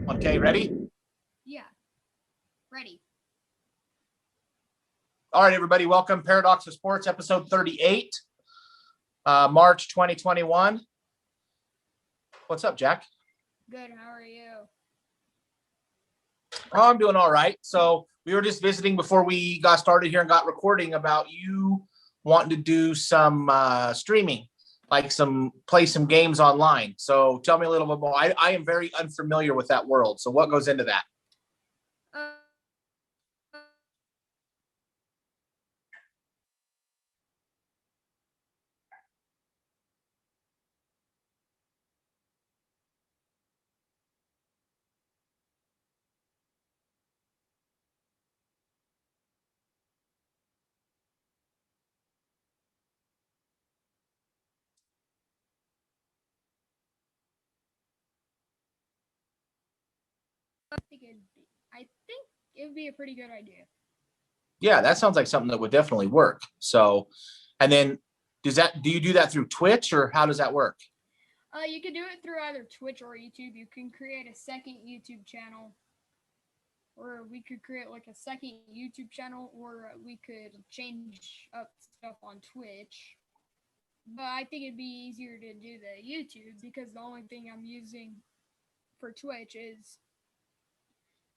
Okay, ready? Yeah. Ready. All right, everybody, welcome. Paradox of Sports, episode 38, March 2021. What's up, Jack? Good. How are you? Oh, I'm doing all right. So we were just visiting before we got started here and got recording about you wanting to do some streaming, like play some games online. So tell me a little bit more. I am very unfamiliar with that world. So what goes into that? Uh, I think it would be a pretty good idea. Yeah, that sounds like something that would definitely work. So, and then do you do that through Twitch or how does that work? You can do it through either Twitch or YouTube. You can create a second YouTube channel, or we could create like a second YouTube channel, or we could change up stuff on Twitch. But I think it'd be easier to do the YouTube because the only thing I'm using for Twitch is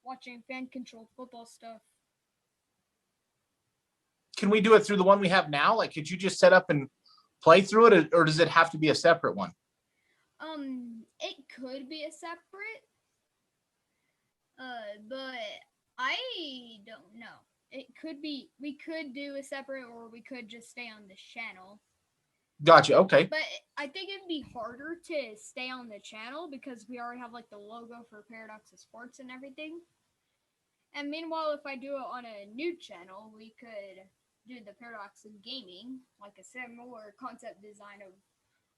watching fan controlled football stuff. Can we do it through the one we have now? Like, could you just set up and play through it, or does it have to be a separate one? It could be a separate, but I don't know. It could be. We could do a separate, or we could just stay on the channel. Gotcha. Okay. But I think it'd be harder to stay on the channel because we already have like the logo for Paradox of Sports and everything. And meanwhile, if I do it on a new channel, we could do the Paradox of Gaming, like a similar concept design of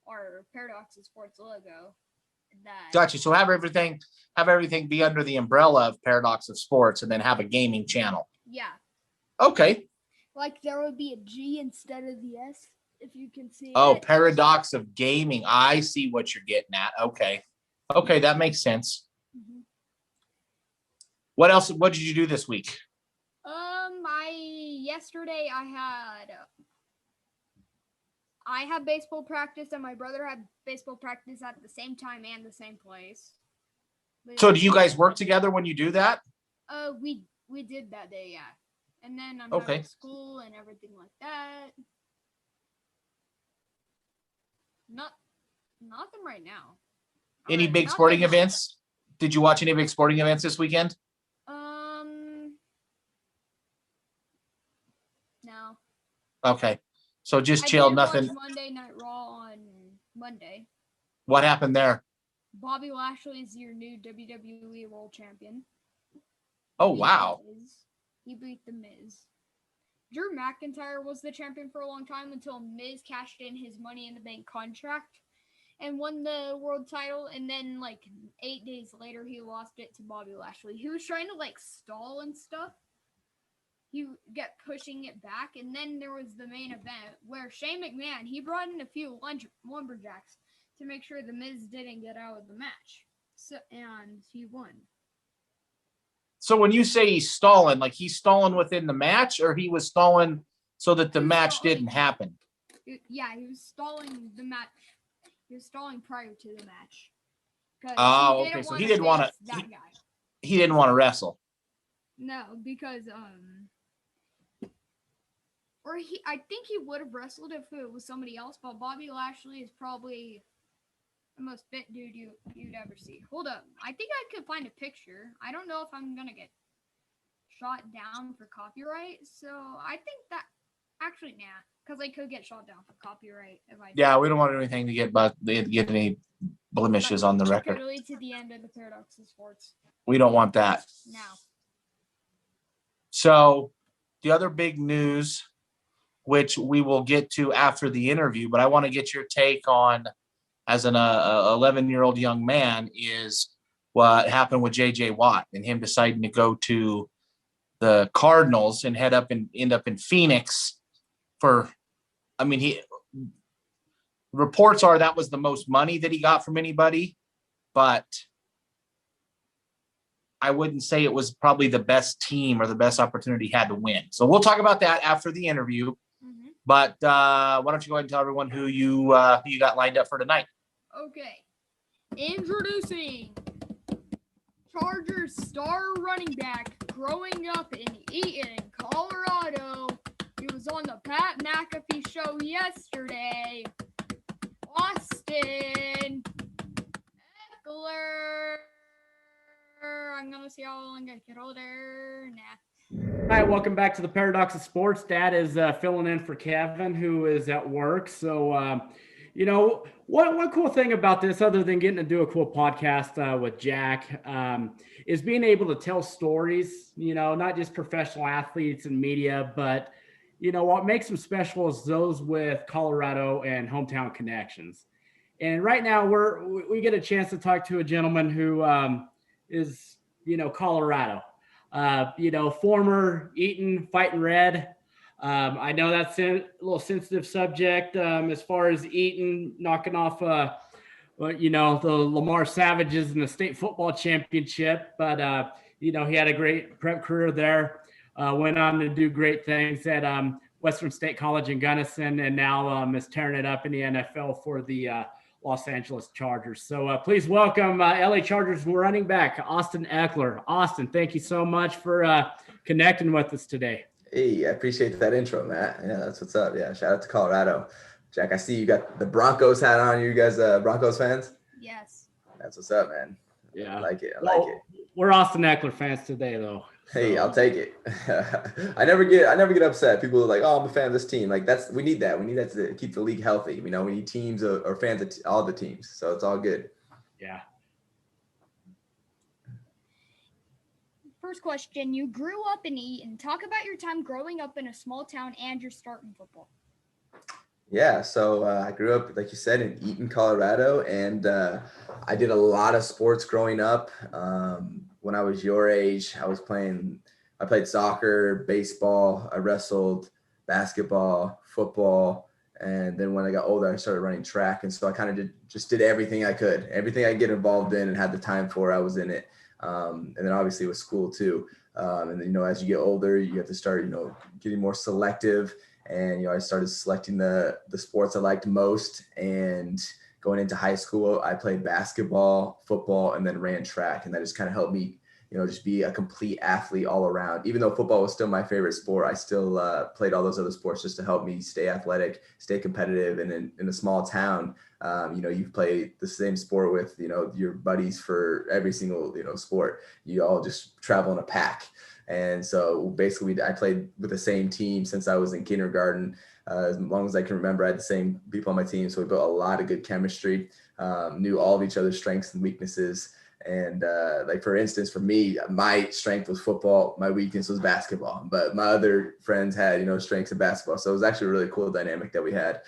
our Paradox of Sports logo. Gotcha. So have everything be under the umbrella of Paradox of Sports, and then have a gaming channel. Yeah. Okay. Like there would be a G instead of the S, if you can see. Oh, Paradox of Gaming. I see what you're getting at. Okay. Okay, that makes sense. Mm-hmm. What else? What did you do this week? Yesterday I had baseball practice, and my brother had baseball practice at the same time and the same place. So do you guys work together when you do that? We did that day, yeah. And then I'm having school and everything like that. Nothing right now. Any big sporting events? Did you watch any big sporting events this weekend? No. Okay. So just chill, nothing. Watch Monday Night Raw on Monday. What happened there? Bobby Lashley is your new WWE World Champion. Oh, wow. He beat The Miz. Drew McIntyre was the champion for a long time until Miz cashed in his Money in the Bank contract and won the world title. And then, like, 8 days later, he lost it to Bobby Lashley. He was trying to, like, stall and stuff. He kept pushing it back. And then there was the main event where Shane McMahon, he brought in a few lumberjacks to make sure the Miz didn't get out of the match. And he won. So when you say he's stalling, like he's stalling within the match, or he was stalling so that the match didn't happen? Yeah, he was stalling the match. He was stalling prior to the match. Oh, okay. So he didn't want to. He didn't want to wrestle. No, because I think he would have wrestled if it was somebody else. But Bobby Lashley is probably the most fit dude you'd ever see. Hold up, I think I could find a picture. I don't know if I'm gonna get shot down for copyright. So I think that actually because I could get shot down for copyright if I. Yeah, we don't want anything to get any blemishes on the record. Literally to the end of the Paradox of Sports. We don't want that. No. So the other big news, which we will get to after the interview, but I want to get your take on, as an 11-year-old young man, is what happened with J.J. Watt and him deciding to go to the Cardinals and end up in Phoenix for, reports are that was the most money that he got from anybody, but I wouldn't say it was probably the best team or the best opportunity he had to win. So we'll talk about that after the interview. Mm-hmm. But why don't you go ahead and tell everyone who you got lined up for tonight? Okay. Introducing Chargers star running back growing up in Eaton, Colorado. He was on the Pat McAfee show yesterday. Austin Ekeler. I'm going to see how long I get older. All right, welcome back to the Paradox of Sports. Dad is filling in for Kevin, who is at work. So, one cool thing about this, other than getting to do a cool podcast with Jack, is being able to tell stories, not just professional athletes and media, but, what makes them special is those with Colorado and hometown connections. And right now we get a chance to talk to a gentleman who is, Colorado, former Eaton Fighting Red. I know that's a little sensitive subject as far as Eaton knocking off, the Lamar Savages in the state football championship. But, he had a great prep career there, went on to do great things at Western State College in Gunnison, and now is tearing it up in the NFL for the Los Angeles Chargers. So please welcome LA Chargers running back, Austin Ekeler. Austin, thank you so much for connecting with us today. Hey, I appreciate that intro, Matt. Yeah, that's what's up. Yeah, shout out to Colorado. Jack, I see you got the Broncos hat on. You guys Broncos fans? Yes. That's what's up, man. Yeah. I like it. I like it. We're Austin Ekeler fans today, though. Hey, I'll take it. I never get upset. People are like, "Oh, I'm a fan of this team." Like we need that. We need that to keep the league healthy. We need teams or fans of all the teams. So it's all good. Yeah. First question, you grew up in Eaton. Talk about your time growing up in a small town and your start in football. Yeah, so I grew up, like you said, in Eaton, Colorado, and I did a lot of sports growing up. When I was your age, I played soccer, baseball, I wrestled, basketball, football, and then when I got older, I started running track, and so I kind of did everything I could. Everything I get involved in and had the time for, I was in it. And then obviously with school too. And then, as you get older, you have to start, getting more selective. And, I started selecting the sports I liked most. And going into high school, I played basketball, football, and then ran track. And that just kind of helped me, just be a complete athlete all around. Even though football was still my favorite sport, I still played all those other sports just to help me stay athletic, stay competitive. And in a small town, you play the same sport with, your buddies for every single, sport. You all just travel in a pack. And so basically I played with the same team since I was in kindergarten. As long as I can remember, I had the same people on my team. So we built a lot of good chemistry, knew all of each other's strengths and weaknesses. And like, for instance, for me, my strength was football. My weakness was basketball, but my other friends had, strengths in basketball. So it was actually a really cool dynamic that we had.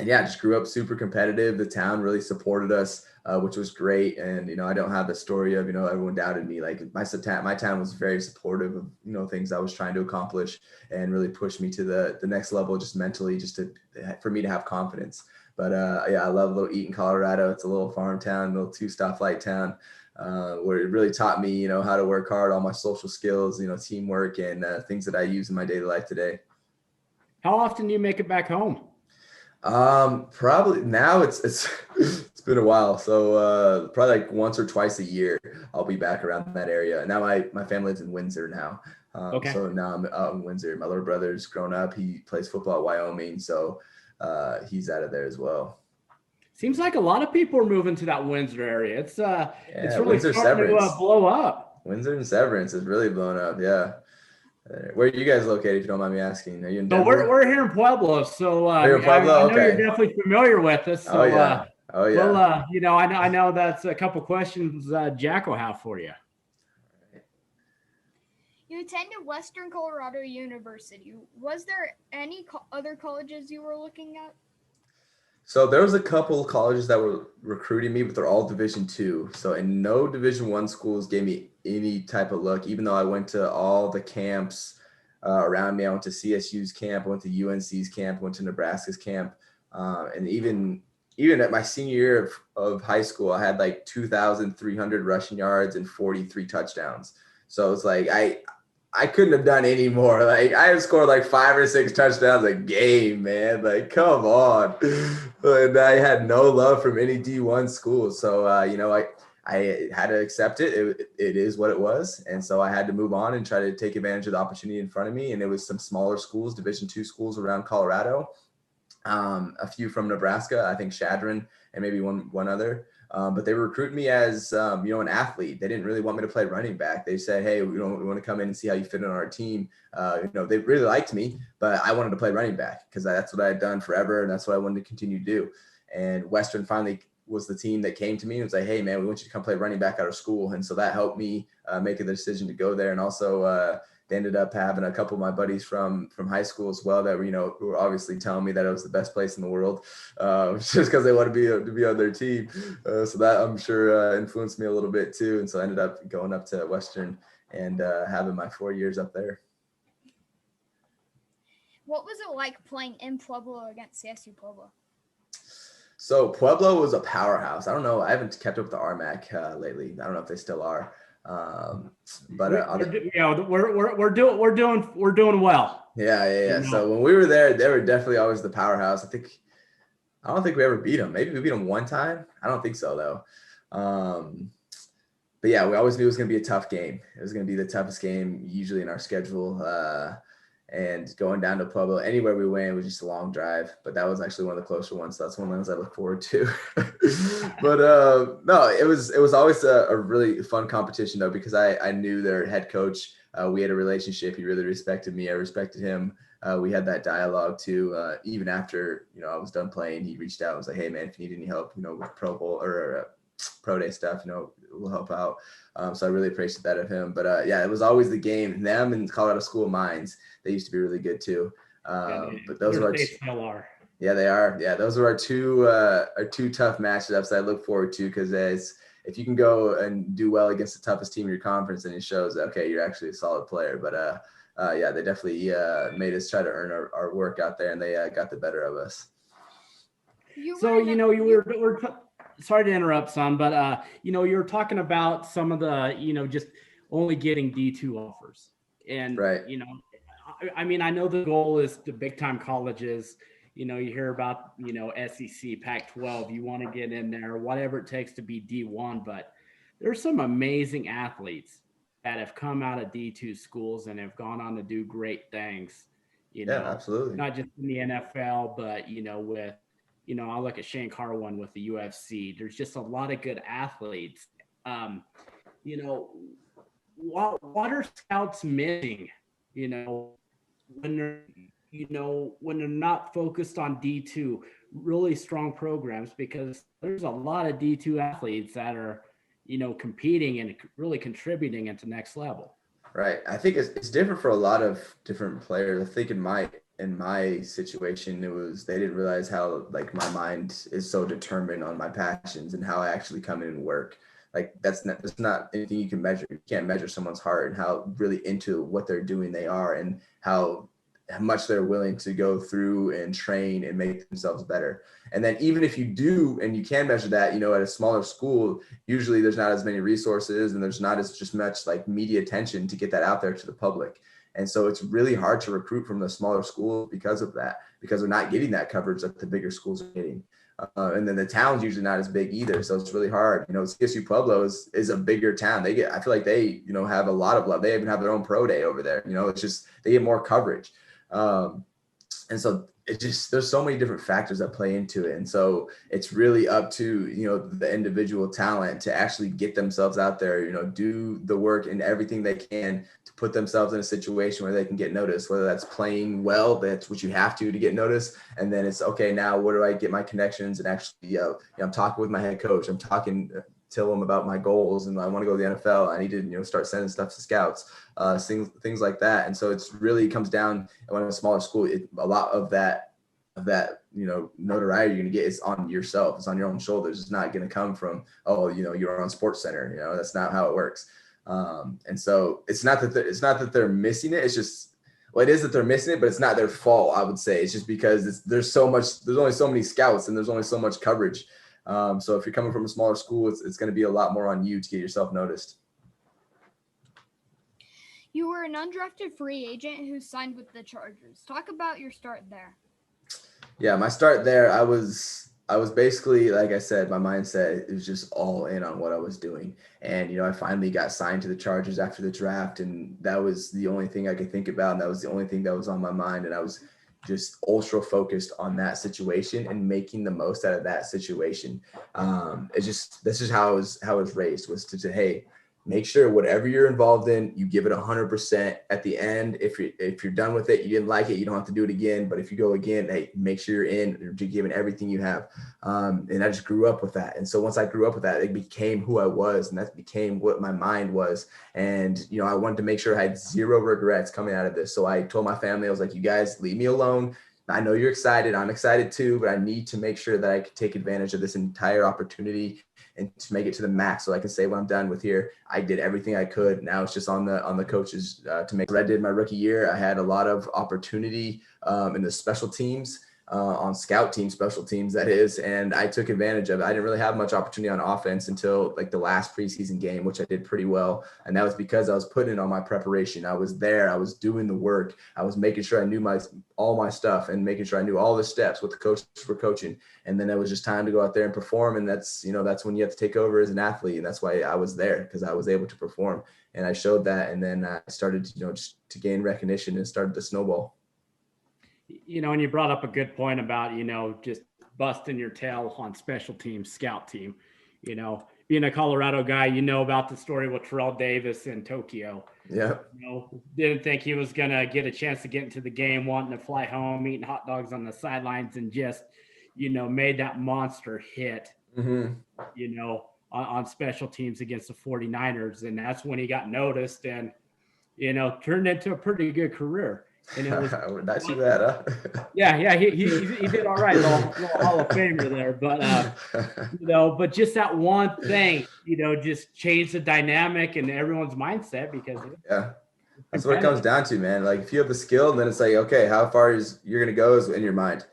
And yeah, just grew up super competitive. The town really supported us, which was great. And, I don't have the story of, everyone doubted me. Like my town was very supportive of, things I was trying to accomplish and really pushed me to the next level, just mentally, for me to have confidence. But yeah, I love little Eaton, Colorado. It's a little farm town, little 2-stoplight town, where it really taught me, how to work hard, all my social skills, teamwork and things that I use in my daily life today. How often do you make it back home? Probably now it's been a while. So, probably like once or twice a year, I'll be back around that area. And now my family lives in Windsor now. Okay. So now I'm out in Windsor. My little brother's grown up. He plays football at Wyoming. So, he's out of there as well. Seems like a lot of people are moving to that Windsor area. It's really Windsor, starting to blow up. Windsor and Severance is really blown up. Yeah. Where are you guys located, if you don't mind me asking? Are you in Denver? So we're here in Pueblo. So you're in Pueblo? I know Okay. You're definitely familiar with us. So, oh yeah. Well, I know that's a couple questions Jack will have for you. You attended Western Colorado University. Was there any other colleges you were looking at? So there was a couple of colleges that were recruiting me, but they're all Division II. So, and no Division I schools gave me any type of look, even though I went to all the camps around me. I went to CSU's camp, I went to UNC's camp, I went to Nebraska's camp. And even even at my senior year of high school, I had like 2,300 rushing yards and 43 touchdowns. So it's like I couldn't have done any more. Like I have scored like 5 or 6 touchdowns a game, man. Like come on. And I had no love from any D1 school. So I had to accept it. It is what it was. And so I had to move on and try to take advantage of the opportunity in front of me. And it was some smaller schools, Division II schools around Colorado. A few from Nebraska, I think Shadron and maybe one other. But they recruited me as, an athlete. They didn't really want me to play running back. They said, hey, we want to come in and see how you fit on our team. They really liked me, but I wanted to play running back because that's what I had done forever. And that's what I wanted to continue to do. And Western finally was the team that came to me and was like, hey, man, we want you to come play running back out of school. And so that helped me make the decision to go there. And also they ended up having a couple of my buddies from high school as well that who were obviously telling me that it was the best place in the world, just because they wanted to be on their team. So that I'm sure influenced me a little bit too. And so I ended up going up to Western and having my 4 years up there. What was it like playing in Pueblo against CSU Pueblo? So Pueblo was a powerhouse. I don't know. I haven't kept up with the RMAC lately. I don't know if they still are. But we're doing well. Yeah. So when we were there, they were definitely always the powerhouse. I don't think we ever beat them. Maybe we beat them one time. I don't think so though. But yeah, we always knew it was going to be a tough game. It was going to be the toughest game usually in our schedule. And going down to Pueblo, anywhere we went, it was just a long drive. But that was actually one of the closer ones. So that's one of the ones I look forward to. But no, it was always a really fun competition though, because I knew their head coach. We had a relationship. He really respected me. I respected him. We had that dialogue too. Even after I was done playing, he reached out and was like, "Hey man, if you need any help, with Pro Bowl or Pro Day stuff, we'll help out." So I really appreciate that of him. But yeah, it was always the game. Them and Colorado School of Mines, they used to be really good too. But those are still are. Yeah, they are. Yeah, those are our two tough matchups that I look forward to, because if you can go and do well against the toughest team in your conference, then it shows that, okay, you're actually a solid player. But yeah, they definitely made us try to earn our work out there, and they got the better of us. Sorry to interrupt, son, but you were talking about some of the just only getting D2 offers, and right. I mean, I know the goal is the big time colleges. You hear about SEC, Pac-12. You want to get in there, whatever it takes to be D1. But there's some amazing athletes that have come out of D2 schools and have gone on to do great things. Yeah, absolutely. Not just in the NFL, but with. I'll look at Shane Carwin with the UFC. There's just a lot of good athletes. What are scouts missing? When they're not focused on D2, really strong programs, because there's a lot of D2 athletes that are, competing and really contributing at the next level. Right. I think it's different for a lot of different players. I think in my situation, they didn't realize how my mind is so determined on my passions and how I actually come in and work. That's not anything you can measure. You can't measure someone's heart and how really into what they're doing they are, and how much they're willing to go through and train and make themselves better. And then even if you do, and you can measure that, at a smaller school, usually there's not as many resources and there's not as just much media attention to get that out there to the public. And so it's really hard to recruit from the smaller schools because of that, because they're not getting that coverage that the bigger schools are getting. And then the town's usually not as big either. So it's really hard. CSU Pueblo is a bigger town. I feel like they, have a lot of love. They even have their own pro day over there. It's just, they get more coverage. And so there's so many different factors that play into it. And so it's really up to, the individual talent to actually get themselves out there, do the work and everything they can to put themselves in a situation where they can get noticed, whether that's playing well, that's what you have to get noticed. And then it's okay, now where do I get my connections? And actually, I'm talking with my head coach. I'm talking tell them about my goals and I want to go to the NFL. I need to, start sending stuff to scouts, things like that. And so it's really comes down when a smaller school, a lot of that, notoriety you're going to get is on yourself. It's on your own shoulders. It's not going to come from, you're on Sports Center. That's not how it works. And so it's not that they're missing it. It's just Well, it is that they're missing it, but it's not their fault. I would say it's just because there's only so many scouts and there's only so much coverage. So if you're coming from a smaller school, it's going to be a lot more on you to get yourself noticed. You were an undrafted free agent who signed with the Chargers. Talk about your start there. Yeah, my start there, I was basically, like I said, my mindset was just all in on what I was doing. And, I finally got signed to the Chargers after the draft, and that was the only thing I could think about. And that was the only thing that was on my mind. And I was just ultra focused on that situation and making the most out of that situation. This is how I was raised, was to say, hey, make sure whatever you're involved in, you give it 100% at the end. If you're done with it, you didn't like it, you don't have to do it again. But if you go again, hey, make sure you're in, you're giving everything you have. And I just grew up with that. And so once I grew up with that, it became who I was, and that became what my mind was. And, I wanted to make sure I had zero regrets coming out of this. So I told my family, I was like, you guys leave me alone. I know you're excited. I'm excited too, but I need to make sure that I can take advantage of this entire opportunity and to make it to the max, so I can say when I'm done with here, I did everything I could. Now it's just on the coaches to make. I did my rookie year. I had a lot of opportunity in the special teams, on scout team, special teams, that is, and I took advantage of it. I didn't really have much opportunity on offense until like the last preseason game, which I did pretty well. And that was because I was putting in all my preparation. I was there. I was doing the work. I was making sure I knew all my stuff and making sure I knew all the steps, what the coaches were coaching. And then it was just time to go out there and perform. And that's when you have to take over as an athlete. And that's why I was there, because I was able to perform. And I showed that. And then I started, just to gain recognition and started to snowball. And you brought up a good point about, just busting your tail on special teams, scout team. Being a Colorado guy, about the story with Terrell Davis in Tokyo. Yeah. Didn't think he was going to get a chance to get into the game, wanting to fly home, eating hot dogs on the sidelines, and just, made that monster hit, on special teams against the 49ers. And that's when he got noticed and, turned into a pretty good career. And it was not too bad, huh? Yeah, he did all right, little Hall of Famer there, but but just that one thing, just changed the dynamic and everyone's mindset, because that's what it comes down to, man. Like if you have the skill, then it's like, okay, how far you're gonna go is in your mind.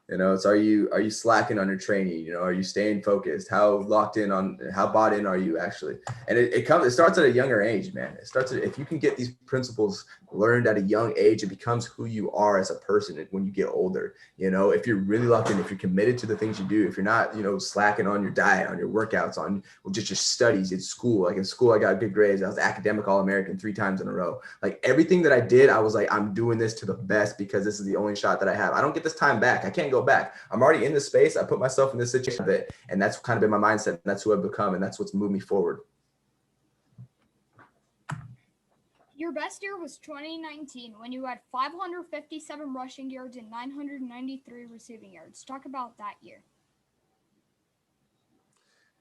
It's are you slacking on your training? Are you staying focused? How locked in on, how bought in are you actually? And it starts at a younger age, man. If you can get these principles learned at a young age, it becomes who you are as a person when you get older. If you're really locked in, if you're committed to the things you do, if you're not, slacking on your diet, on your workouts, on just your studies in school. Like in school, I got good grades. I was academic All-American 3 times in a row. Like everything that I did, I was like, I'm doing this to the best because this is the only shot that I have. I don't get this time back. I can't go back. I'm already in this space. I put myself in this situation, and that's kind of been my mindset. And that's who I've become, and that's what's moved me forward. Your best year was 2019 when you had 557 rushing yards and 993 receiving yards. Talk about that year.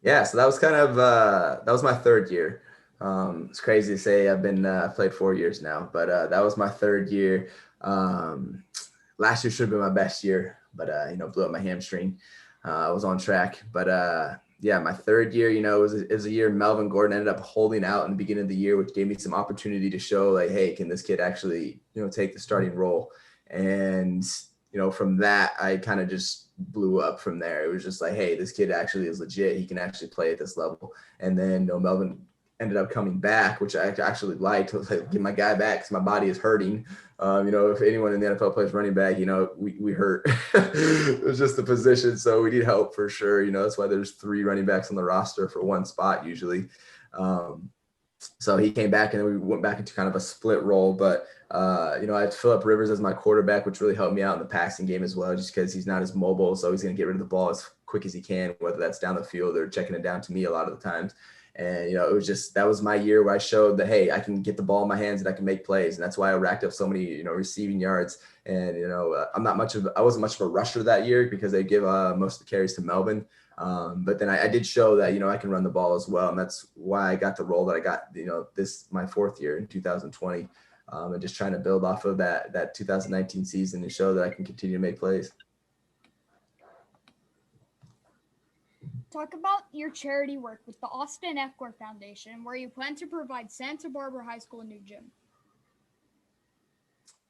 Yeah, so that was kind of that was my third year. It's crazy to say I've been played 4 years now, but that was my third year. Last year should have been my best year, but blew up my hamstring. I was on track, but my third year, it was a year Melvin Gordon ended up holding out in the beginning of the year, which gave me some opportunity to show like, hey, can this kid actually, take the starting role? And, from that, I kind of just blew up from there. It was just like, hey, this kid actually is legit. He can actually play at this level. And then, Melvin ended up coming back, which I actually liked. I was like, get my guy back because my body is hurting. If anyone in the NFL plays running back, we hurt. It was just the position. So we need help for sure. That's why there's 3 running backs on the roster for one spot usually. So he came back and then we went back into kind of a split role. But, I had Phillip Rivers as my quarterback, which really helped me out in the passing game as well, just because he's not as mobile. So he's going to get rid of the ball as quick as he can, whether that's down the field or checking it down to me a lot of the times. And, it was just, that was my year where I showed that, hey, I can get the ball in my hands and I can make plays. And that's why I racked up so many, receiving yards. And, I wasn't much of a rusher that year because they give most of the carries to Melvin. But then I did show that, I can run the ball as well. And that's why I got the role that I got, my 4th year in 2020. And just trying to build off of that 2019 season and show that I can continue to make plays. Talk about your charity work with the Austin Ekeler Foundation, where you plan to provide Santa Barbara High School a new gym.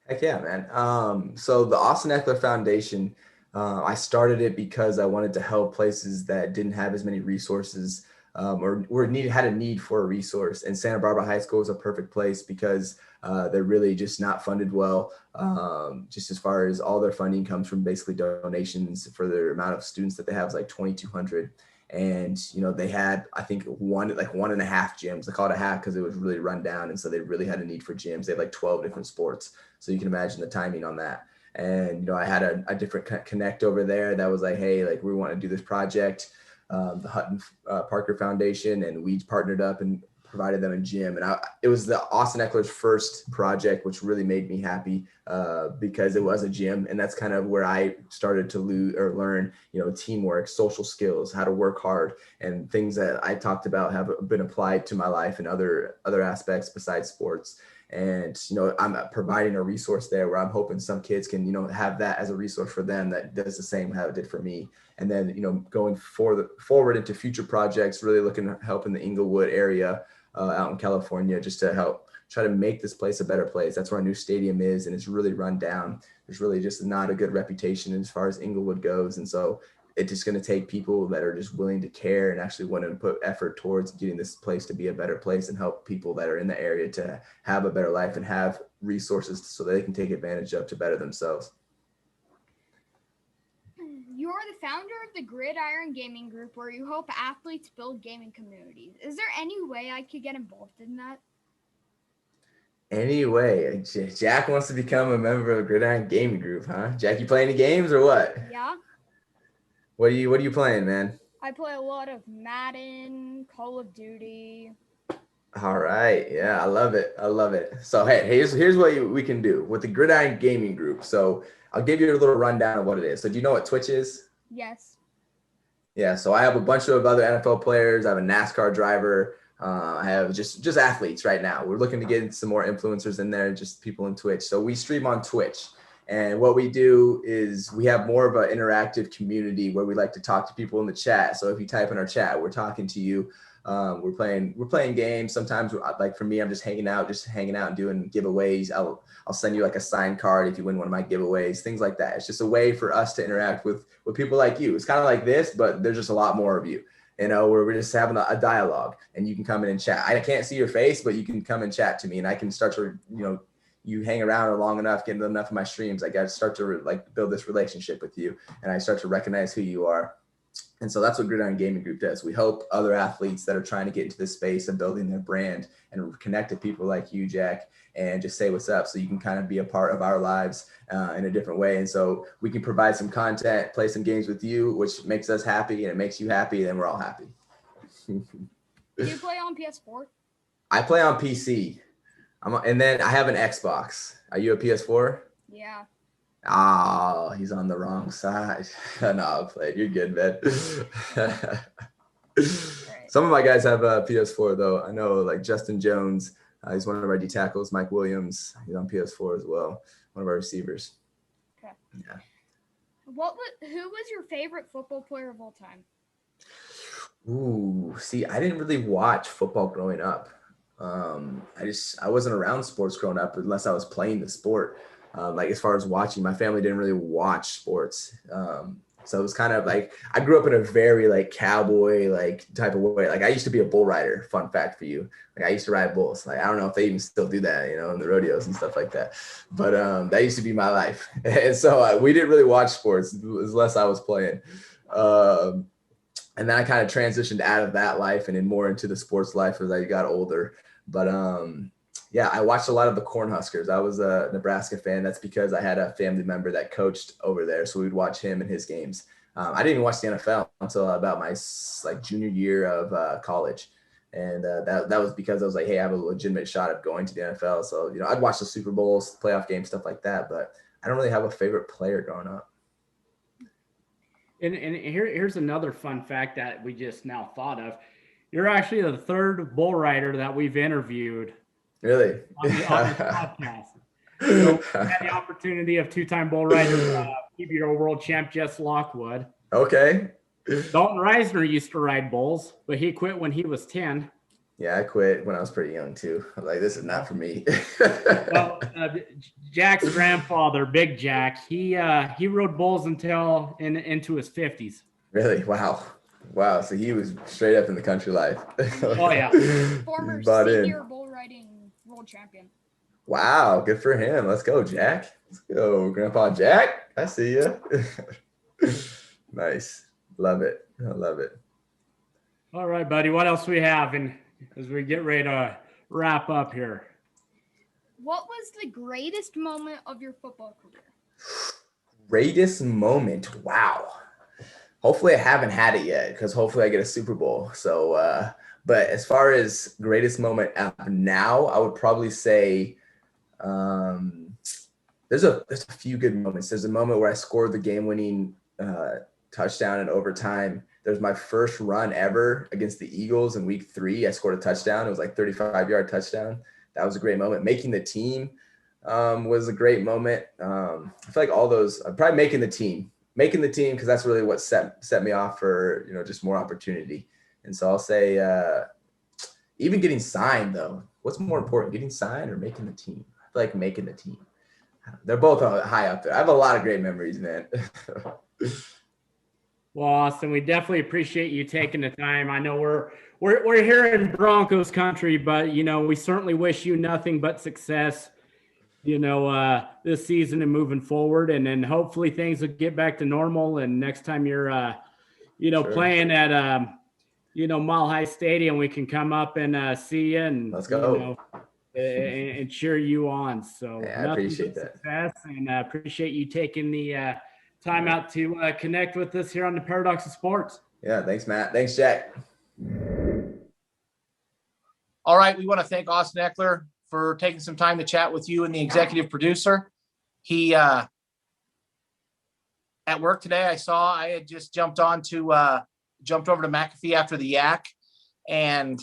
Heck yeah, man. So the Austin Ekeler Foundation, I started it because I wanted to help places that didn't have as many resources, had a need for a resource. And Santa Barbara High School is a perfect place because they're really just not funded well. Just as far as all their funding comes from basically donations for their amount of students that they have is like 2,200. And they had, I think, one and a half gyms. I call it a half because it was really run down, and so they really had a need for gyms. They had like 12 different sports, so you can imagine the timing on that. And I had a different connect over there that was like, hey, like we want to do this project, the Hutton Parker Foundation, and we partnered up and provided them a gym. And it was the Austin Ekeler's first project, which really made me happy because it was a gym. And that's kind of where I started to learn, teamwork, social skills, how to work hard, and things that I talked about have been applied to my life and other aspects besides sports. And, I'm providing a resource there where I'm hoping some kids can, have that as a resource for them that does the same how it did for me. And then, going forward into future projects, really looking to help in the Inglewood area out in California, just to help try to make this place a better place. That's where our new stadium is, and it's really run down. There's really just not a good reputation as far as Inglewood goes. And so it's just going to take people that are just willing to care and actually want to put effort towards getting this place to be a better place and help people that are in the area to have a better life and have resources so they can take advantage of to better themselves. You are the founder of the Gridiron Gaming Group, where you help athletes build gaming communities. Is there any way I could get involved in that? Anyway, Jack wants to become a member of the Gridiron Gaming Group, huh? Jack, you play any games or what? Yeah. What are you playing, man? I play a lot of Madden, Call of Duty. All right. Yeah, I love it. So, hey, here's what we can do with the Gridiron Gaming Group. So I'll give you a little rundown of what it is. So do you know what Twitch is? Yes. Yeah. So I have a bunch of other NFL players. I have a NASCAR driver. I have just athletes right now. We're looking to get some more influencers in there, just people in Twitch. So we stream on Twitch. And what we do is we have more of an interactive community where we like to talk to people in the chat. So if you type in our chat, we're talking to you. We're playing games. Sometimes, like for me, I'm just hanging out and doing giveaways. I'll send you like a signed card if you win one of my giveaways, things like that. It's just a way for us to interact with people like you. It's kind of like this, but there's just a lot more of you. Where we're just having a dialogue, and you can come in and chat. I can't see your face, but you can come and chat to me, and I can start to, you hang around long enough, get enough of my streams, I got to start to build this relationship with you, and I start to recognize who you are. And so that's what Gridiron Gaming Group does. We help other athletes that are trying to get into this space of building their brand and connect to people like you, Jack, and just say what's up so you can kind of be a part of our lives in a different way. And so we can provide some content, play some games with you, which makes us happy, and it makes you happy, and we're all happy. Do you play on PS4? I play on PC. And then I have an Xbox. Are you a PS4? Yeah. Oh, he's on the wrong side. No, I played. You're good, man. Some of my guys have a PS4 though. I know like Justin Jones, he's one of our D tackles. Mike Williams, he's on PS4 as well. One of our receivers. Okay. Yeah. Who was your favorite football player of all time? Ooh, see, I didn't really watch football growing up. I wasn't around sports growing up unless I was playing the sport. Like as far as watching, my family didn't really watch sports. So it was kind of like, I grew up in a very like cowboy, like type of way. Like I used to be a bull rider, fun fact for you. Like I used to ride bulls. Like, I don't know if they even still do that, in the rodeos and stuff like that. But that used to be my life. And so we didn't really watch sports unless I was playing. And then I kind of transitioned out of that life and then more into the sports life as I got older. But yeah, I watched a lot of the Cornhuskers. I was a Nebraska fan. That's because I had a family member that coached over there, so we'd watch him and his games. I didn't even watch the NFL until about my junior year of college, and that was because I was like, hey, I have a legitimate shot at going to the NFL. So I'd watch the Super Bowls, playoff games, stuff like that. But I don't really have a favorite player growing up. And here's another fun fact that we just now thought of. You're actually the third bull rider that we've interviewed. Really? On this podcast. So we had the opportunity of two-time bull rider, PBR world champ Jess Lockwood. Okay. Dalton Reisner used to ride bulls, but he quit when he was 10. Yeah, I quit when I was pretty young too. I was like, this is not for me. Well, Jack's grandfather, Big Jack, he rode bulls until into his 50s. Really? Wow. Wow. So he was straight up in the country life. Oh, yeah. Former He's bought in. senior bull riding world champion. Wow. Good for him. Let's go, Jack. Let's go, Grandpa Jack. I see you. Nice. Love it. I love it. All right, buddy. What else we have as we get ready to wrap up here? What was the greatest moment of your football career? Greatest moment. Wow. Hopefully I haven't had it yet because hopefully I get a Super Bowl. So, but as far as greatest moment now, I would probably say there's a few good moments. There's a moment where I scored the game-winning touchdown in overtime. There's my first run ever against the Eagles in week 3. I scored a touchdown. It was like 35-yard touchdown. That was a great moment. Making the team was a great moment. I feel like all those, probably making the team because that's really what set me off for, just more opportunity. And so I'll say even getting signed though. What's more important, getting signed or making the team? I feel like making the team. They're both high up there. I have a lot of great memories, man. Well, Austin, we definitely appreciate you taking the time. I know we're here in Broncos country, but we certainly wish you nothing but success, this season and moving forward. And then hopefully things will get back to normal. And next time you're, Sure. playing at, Mile High Stadium, we can come up and see you and Let's go. And cheer you on. So yeah, I appreciate that. Success, and appreciate you taking the time out to connect with us here on the Paradox of Sports. Yeah, thanks, Matt. Thanks, Jack. All right, we want to thank Austin Ekeler for taking some time to chat with you and the executive producer. He at work today, I had just jumped over to McAfee after the yak, and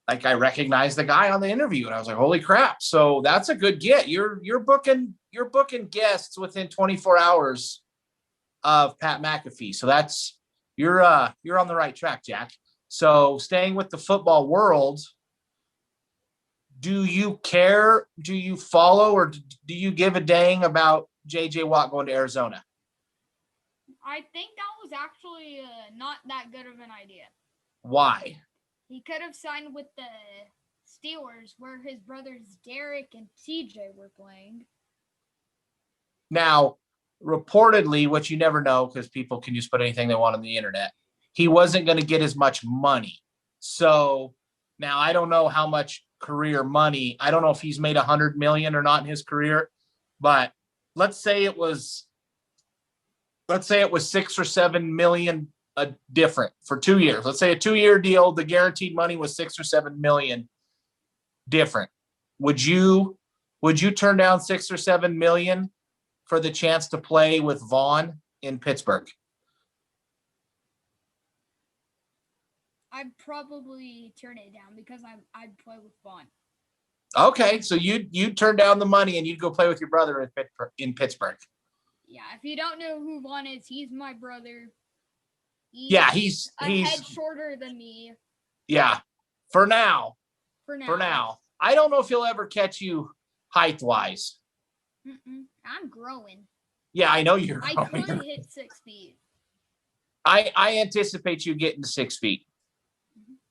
I recognized the guy on the interview, and I was like, holy crap. So that's a good get. You're booking guests within 24 hours of Pat McAfee. So you're on the right track, Jack. So staying with the football world, do you care? Do you follow, or do you give a dang about JJ Watt going to Arizona? I think that was actually not that good of an idea. Why? He could have signed with the Steelers, where his brothers Derek and TJ were playing. Now, reportedly, which you never know because people can just put anything they want on the internet, he wasn't going to get as much money. So now I don't know how much career money. I don't know if he's made $100 million or not in his career, but let's say it was 6 or 7 million different for 2 years. Let's say a 2-year deal. The guaranteed money was 6 or 7 million different. Would you turn down 6 or 7 million for the chance to play with Vaughn in Pittsburgh? I'd probably turn it down because I'd play with Vaughn. Okay, so you'd turn down the money and you'd go play with your brother in Pittsburgh. Yeah, if you don't know who Vaughn is, he's my brother. He's a head shorter than me. Yeah, for now. For now. For now. I don't know if he'll ever catch you height-wise. I'm growing. Yeah, I know you're growing. I could hit 6 feet. I anticipate you getting to 6 feet.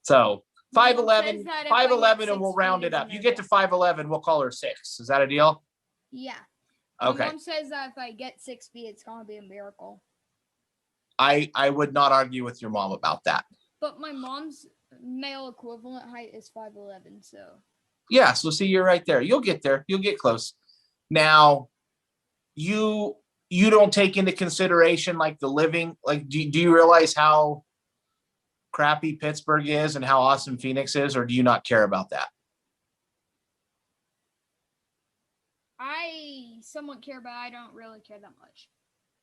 So 5'11", and we'll round it up. You get to 5'11", we'll call her 6. Is that a deal? Yeah. Okay. My mom says that if I get 6 feet, it's gonna be a miracle. I would not argue with your mom about that. But my mom's male equivalent height is 5'11", so. Yeah, so see, you're right there. You'll get there. You'll get close. Now, you don't take into consideration the living. Do you realize how crappy Pittsburgh is and how awesome Phoenix is, or do you not care about that? I somewhat care, but I don't really care that much.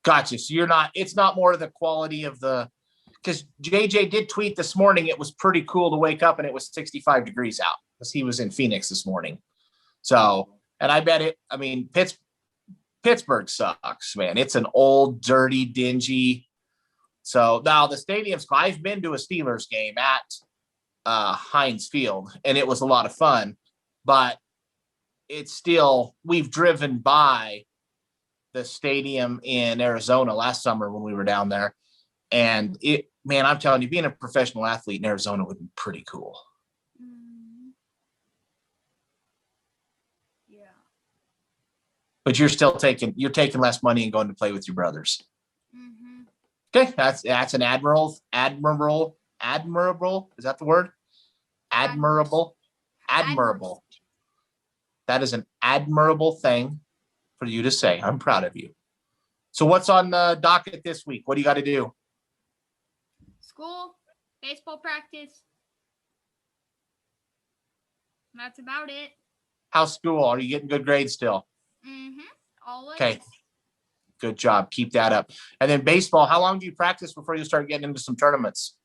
Gotcha. So it's not more of the quality of because JJ did tweet this morning. It was pretty cool to wake up and it was 65 degrees out because he was in Phoenix this morning. So, and I bet Pittsburgh sucks, man. It's an old, dirty, dingy. So now the stadium's, I've been to a Steelers game Heinz Field, and it was a lot of fun. But it's still, we've driven by the stadium in Arizona last summer when we were down there, and man, I'm telling you, being a professional athlete in Arizona would be pretty cool. Yeah. But you're taking less money and going to play with your brothers. Mm-hmm. Okay, that's an admirable. Is that the word? Admirable. That is an admirable thing for you to say. I'm proud of you. So what's on the docket this week? What do you got to do? School, baseball practice. That's about it. How's school? Are you getting good grades still? Mm-hmm. Always. Okay. Good job. Keep that up. And then baseball, how long do you practice before you start getting into some tournaments?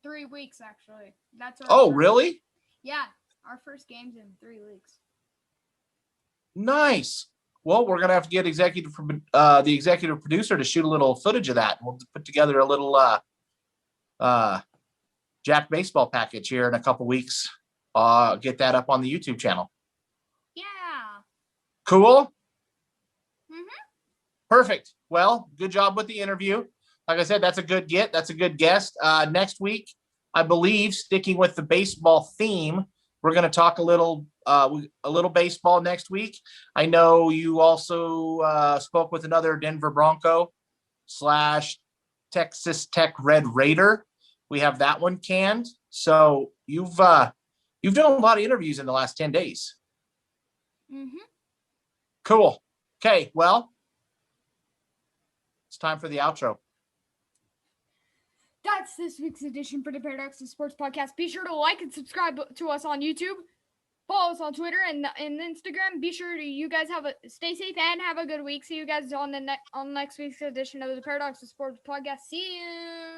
3 weeks, actually. That's our Oh, first. really? Yeah. Our first game's in 3 weeks. Nice. Well, we're going to have to get the executive producer to shoot a little footage of that. We'll put together a little Jack baseball package here in a couple weeks. Get that up on the YouTube channel. Yeah. Cool. Mm-hmm. Perfect. Well, good job with the interview. Like I said, that's a good get. That's a good guest. Next week, I believe, sticking with the baseball theme, we're going to talk a little baseball next week. I know you also spoke with another Denver Bronco / Texas Tech Red Raider. We have that one canned. So you've done a lot of interviews in the last 10 days. Mm-hmm. Cool. Okay. Well, it's time for the outro. That's this week's edition for the Paradox of Sports Podcast. Be sure to like and subscribe to us on YouTube. Follow us on Twitter and Instagram. Be sure to you guys stay safe and have a good week. See you guys on next week's edition of the Paradox of Sports Podcast. See you.